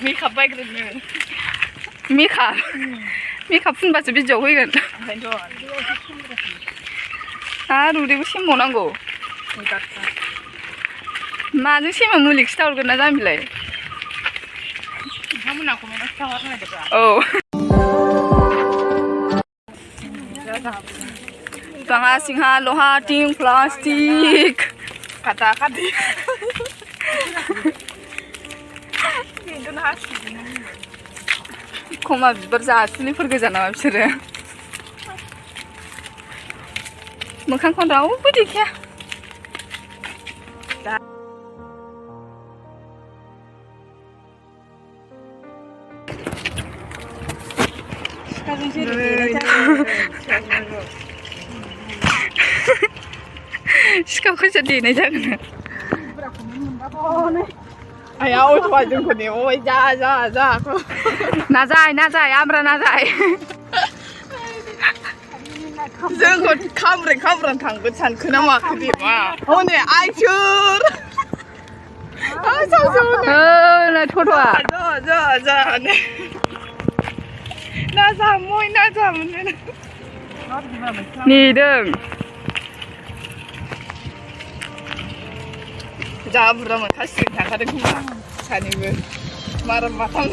Makeup बायग्रोनो makeup फुनबासो video फैगोन आरो उदैबो सेमबावनांगौ माजों सेमा मुलि खिथाहरगोन ना जाम्बिलाय औ Banga singha loha ting plastik kata kadi koma bibar जासुलिफोर गोजा नामा बिसोरो मोखांखौनो रावबो देखाया सिखावखौ सोर देनाय जागोन आया अथवा जोंखौ नेबाय जा नाजाय आमरा नाजाय जोंखौ खामब्रां थांगोन सानखो ना माखो दे मा हनै आइसोर थ'थ'आ जा नाजामोन नेदों जा बुरजा मोनखासिगोन थांखादों खोमा सानैबो माराम माथाम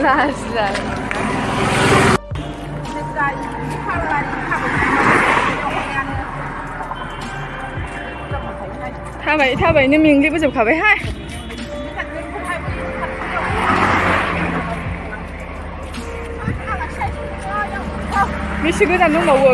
लाजिबाय थाबायनो मेंग्लिबोजोबखाबायहाय बेसे गोजान दंबावो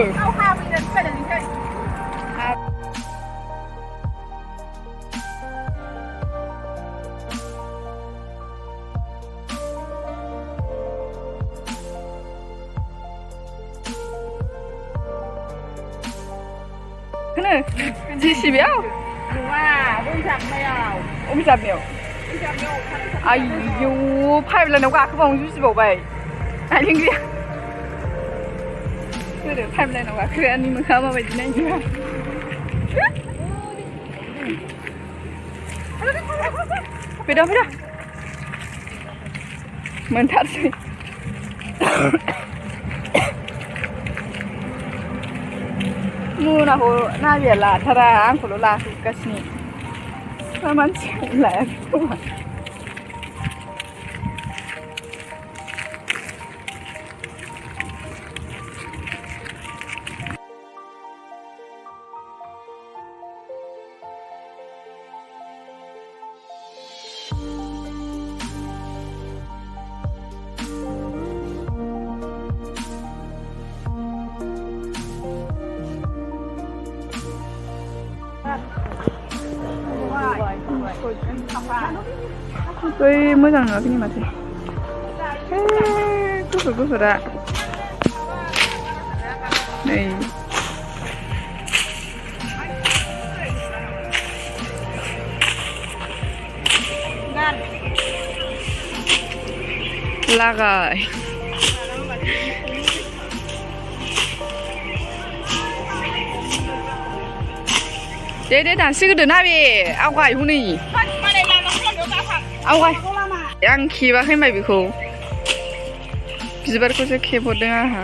खोनो JCBयाव रोंजाबनायाव आयौ पाइपलाइनाव गाखोबावनो जुजिबावबाय आइलेंग्रिया सोरो पाइपलाइनाव गाखोग्रानि मोखाङा माबायदि नायनो फैदा मोनथारसै मोनाखौ नाबिया लाथारा आंखौल' लाहोगासिनो मा मानसि लायाखै खोमा बै मोजां नुवाखै माथो गुफुरा नै लागाय दे दानसिगोदो ना बे आवगाय हनै आवगाय आं खेबाखै माय बेखौ बिबारखौसो खेबहरदों आंहा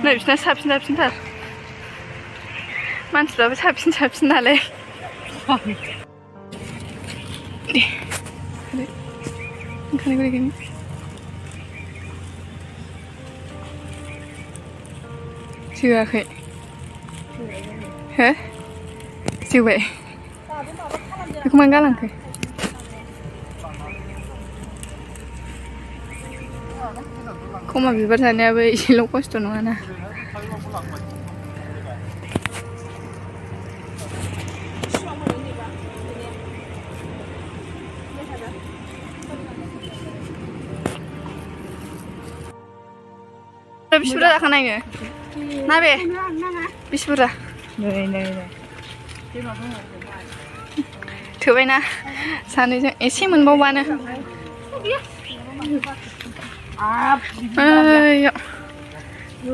नै बिसना साबसिनथार मानसिफ्राबो साबसिन नालाय deh kan gue gini chưa khệ hả siêu vậy không ăn cá lăng kì không mà bị bắt thành nhà về lâu quá rồi nó nè Bismillah kan aja nabe Bismillah thử vậy nè sao đây em xin mình bao ban nè ơi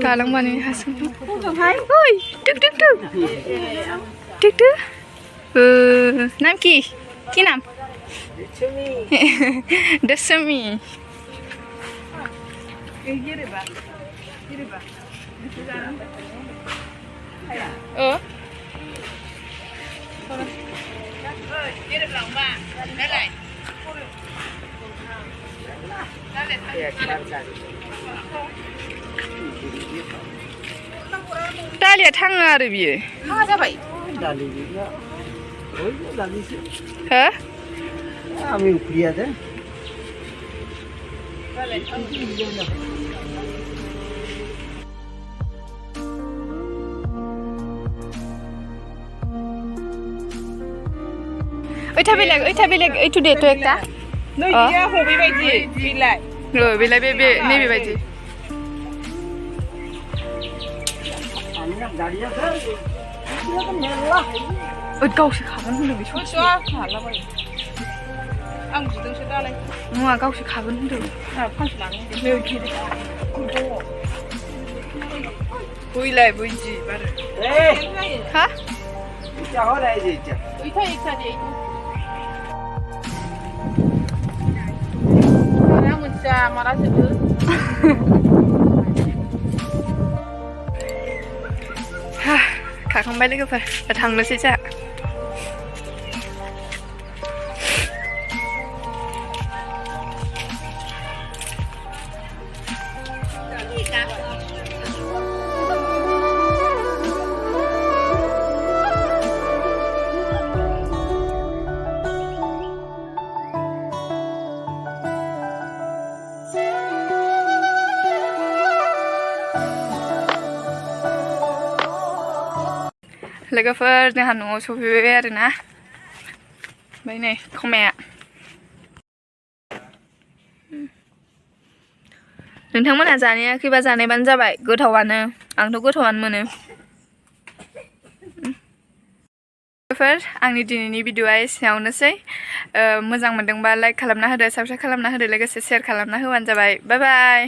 cả lăng ban này hasung ôi tức nam ki nam Desemi Dalia thang à rồi bì. Ra vậy. Hả? Mình khuyết đấy. Ơi thay bên này, ơi chủ đề tôi ta. Nơi gì á, hồ bị vậy gì? Bị lại. Rồi bên này bên này bị vậy gì? Ơi câu sẽ khá vấn đề bị Ôi xóa, hả là vậy. Ăn chỉ từng số đó này. Ngoài câu sẽ khá vấn đề. À, không phải là nơi kia đấy. Vui lại vui gì bà rồi. Ê, Hả? chào hỏi đây gì chứ? Ui thấy sao vậy? Nó mình xa mà nó sẽ cứ. Khá không bay lấy cái phải. Ở thằng nó sẽ chạ. लोगोफोर जोंहा न'आव सफैबाय आरोना ओमफ्राय नै खमाया नोंथांमोनहा जानायाखैबा जानायबानो जाबाय गोथावानो आंथ' गोथावानो मोनो लोगोफोर आंनि दिनैनि भिडिअ'आ एसेयावनोसै मोजां मोनदोंबा लाइक खालामना होदो साबस्क्राइब खालामना होदो लोगोसे शेयार खालामना होबानो जाबाय बाय बाय